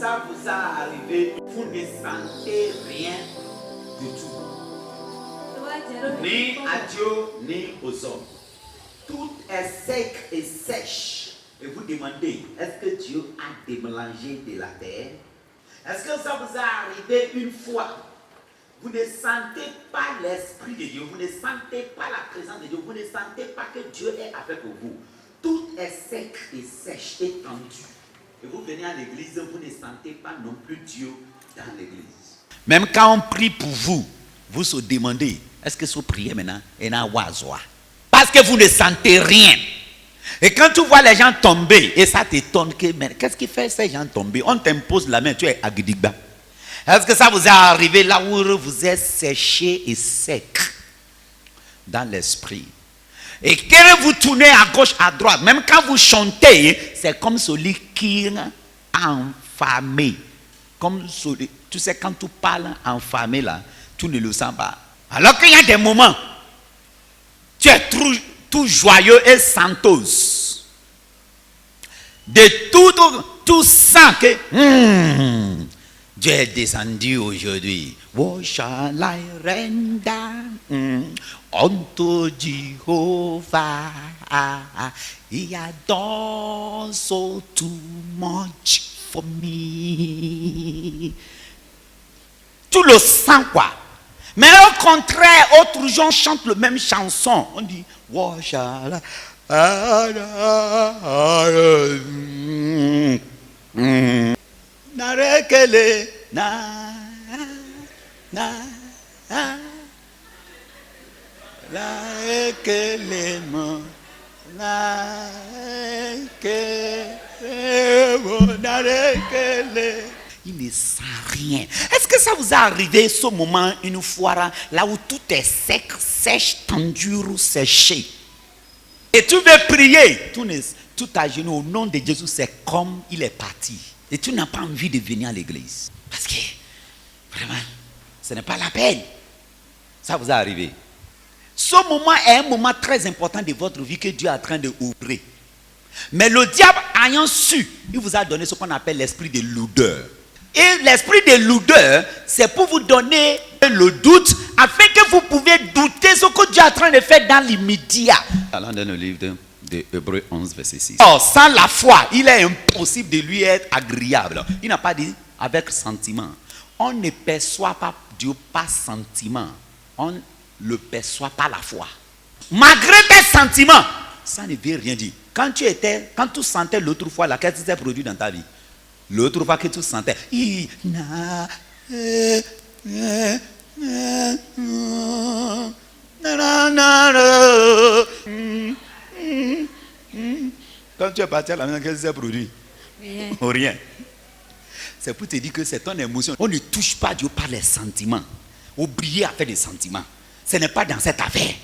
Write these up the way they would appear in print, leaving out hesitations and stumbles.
ça vous a arrivé, vous ne sentez rien du tout. Ni à Dieu, ni aux hommes. Tout est sec et sèche. Et vous demandez, est-ce que Dieu a démélangé de la terre? Est-ce que ça vous a arrivé une fois? Vous ne sentez pas l'Esprit de Dieu, vous ne sentez pas la présence de Dieu, vous ne sentez pas que Dieu est avec vous. Tout est sec et sèche et tendu. Et vous venez à l'église, vous ne sentez pas non plus Dieu dans l'église. Même quand on prie pour vous, vous se demandez, est-ce que ce prier maintenant est un oiseau? Parce que vous ne sentez rien. Et quand tu vois les gens tomber, et ça t'étonne, qu'est-ce qui fait ces gens tomber? On t'impose la main, tu es agdigba. Est-ce que ça vous est arrivé là où vous êtes séché et sec dans l'esprit? Et quand vous tournez à gauche, à droite, même quand vous chantez, c'est comme celui qui est enflammé. Comme celui, tu sais, quand tu parles enflammé là, tu ne le sens pas. Alors qu'il y a des moments, tu es tout joyeux et santos. De tout sens que Dieu est descendu aujourd'hui. What shall I render unto Jehovah? He has done so too much for me. Tu le sens quoi? Mais au contraire, autres gens chantent la même chanson. On dit, what shall I narekele na narekele mo narekele. Il ne sent rien. Est-ce que ça vous est arrivé ce moment une fois là où tout est sec, sèche, tendu ou séché? Et tu veux prier, tout à genoux au nom de Jésus, c'est comme il est parti. Et tu n'as pas envie de venir à l'église. Parce que, vraiment, ce n'est pas la peine. Ça vous est arrivé. Ce moment est un moment très important de votre vie que Dieu est en train d'ouvrir. Mais le diable ayant su, il vous a donné ce qu'on appelle l'esprit de lourdeur. Et l'esprit de lourdeur, c'est pour vous donner le doute, afin que vous pouvez douter ce que Dieu est en train de faire dans l'immédiat. Allons dans le livre de Hébreux 11, verset 6. Or, sans la foi, il est impossible de lui être agréable. Il n'a pas dit avec sentiment. On ne perçoit pas Dieu par sentiment. On le perçoit par la foi. Malgré tes sentiments, ça ne veut rien dire. Quand tu sentais l'autre fois, qu'est-ce qui s'est produit dans ta vie? L'autre fois que tu sentais, quand tu es parti à la maison, qu'est-ce qui s'est produit? Rien. C'est pour te dire que c'est ton émotion. On ne touche pas Dieu par les sentiments. Oubliez à faire des sentiments. Ce n'est pas dans cette affaire.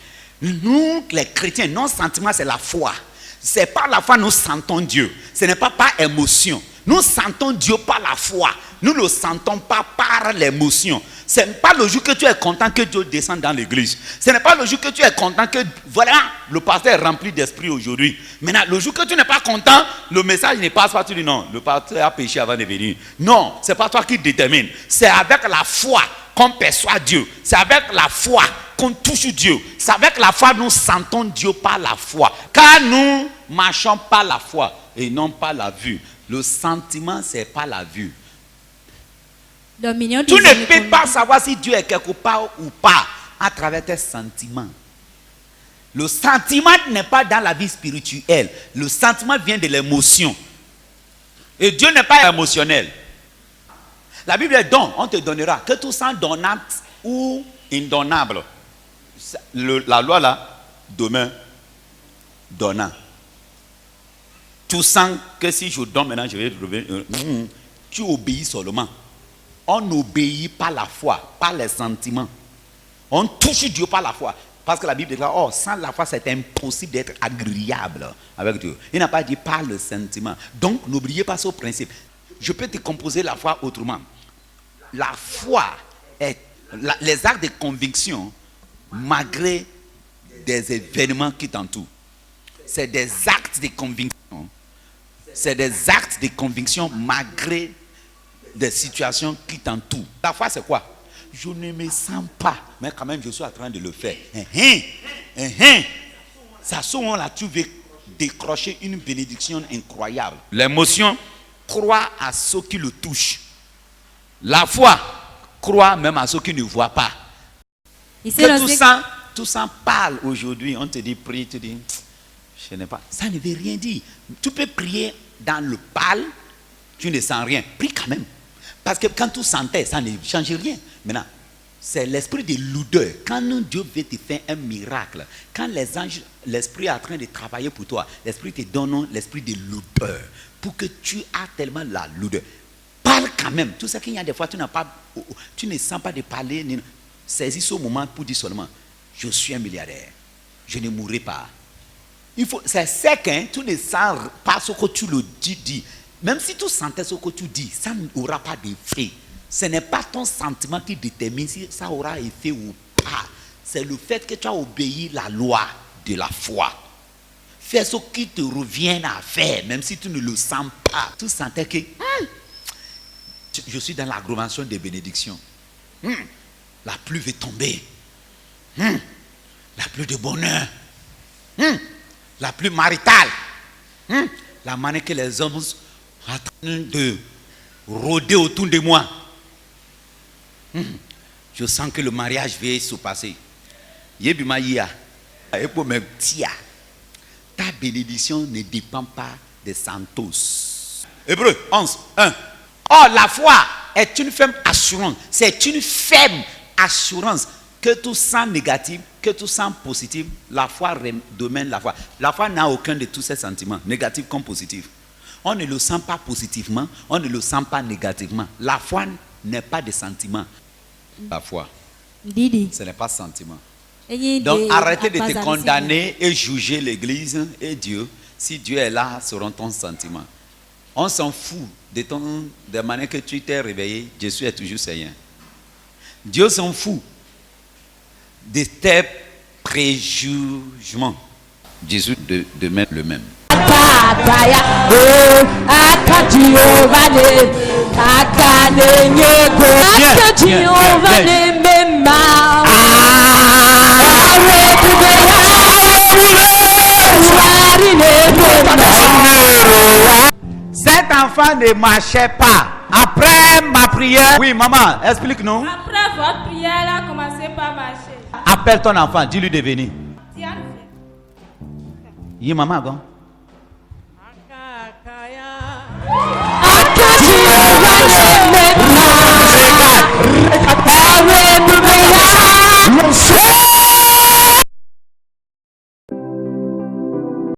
Nous, les chrétiens, nos sentiments, c'est la foi. C'est par la foi que nous sentons Dieu. Ce n'est pas par émotion. Nous sentons Dieu par la foi. Nous ne le sentons pas par l'émotion. Ce n'est pas le jour que tu es content que Dieu descende dans l'église. Ce n'est pas le jour que tu es content que, voilà, le pasteur est rempli d'esprit aujourd'hui. Maintenant, le jour que tu n'es pas content, le message ne passe pas. Tu dis non, le pasteur a péché avant de venir. Non, ce n'est pas toi qui détermine. C'est avec la foi qu'on perçoit Dieu. C'est avec la foi qu'on touche Dieu. C'est avec la foi que nous sentons Dieu par la foi. Car nous marchons par la foi et non par la vue. Le sentiment, c'est pas la vue. Tu ne peux pas savoir si Dieu est quelque part ou pas à travers tes sentiments. Le sentiment n'est pas dans la vie spirituelle. Le sentiment vient de l'émotion. Et Dieu n'est pas émotionnel. La Bible est don, on te donnera. Que tu sens donnable ou indonnable. La loi là, demain, donnant. Tu sens que si je donne maintenant, je vais revenir. Tu obéis seulement. On n'obéit pas la foi, pas les sentiments. On touche Dieu par la foi. Parce que la Bible déclare, oh, sans la foi, c'est impossible d'être agréable avec Dieu. Il n'a pas dit par le sentiment. Donc, n'oubliez pas ce principe. Je peux te composer la foi autrement. La foi est les actes de conviction malgré des événements qui t'entourent. C'est des actes de conviction. C'est des actes de conviction malgré des situations qui t'entourent. La foi, c'est quoi? Je ne me sens pas, mais quand même, je suis en train de le faire. Ça, souvent, là, tu veux décrocher une bénédiction incroyable. L'émotion croit à ceux qui le touchent. La foi croit même à ceux qui ne voient pas. Que tout ça parle aujourd'hui. On te dit prie, tu dis je n'ai pas. Ça ne veut rien dire. Tu peux prier dans le pâle, tu ne sens rien. Prie quand même. Parce que quand tu sentais, ça ne change rien. Maintenant, c'est l'esprit de l'odeur. Quand Dieu veut te faire un miracle, quand les anges, l'esprit est en train de travailler pour toi, l'esprit te donne l'esprit de l'odeur. Pour que tu aies tellement l'odeur. Parle quand même. Tout ça qu'il y a des fois, tu ne sens pas de parler. Saisis ce moment pour dire seulement, je suis un milliardaire. Je ne mourrai pas. C'est sec, hein? Tu ne sens pas ce que tu le dis. Même si tu sentais ce que tu dis, ça n'aura pas d'effet. Ce n'est pas ton sentiment qui détermine si ça aura effet ou pas. C'est le fait que tu as obéi la loi de la foi. Fais ce qui te revient à faire, même si tu ne le sens pas. Tu sentais que je suis dans l'agglomération des bénédictions. La pluie va tomber. La pluie de bonheur. La pluie maritale. La manière que les hommes sont en train de rôder autour de moi. Je sens que le mariage va se passer. Ta bénédiction ne dépend pas des santos. Hébreux 11, 1. Or, la foi est une ferme assurance. C'est une ferme assurance que tu sens négatif, que tu sens positif. La foi domine la foi. La foi n'a aucun de tous ces sentiments, négatifs comme positifs. On ne le sent pas positivement, on ne le sent pas négativement. La foi n'est pas de sentiment. La foi, ce n'est pas sentiment. Donc arrêtez de te condamner et juger l'Église et Dieu. Si Dieu est là, seront ton sentiment. On s'en fout de la manière que tu t'es réveillé. Jésus est toujours Seigneur. Dieu s'en fout de tes préjugements. Jésus demeure le même. Cet enfant ne marchait pas. Après ma prière. Oui, maman, explique-nous. Après votre prière, elle a commencé par marcher. Appelle ton enfant, dis-lui de venir. Oui, maman, bon.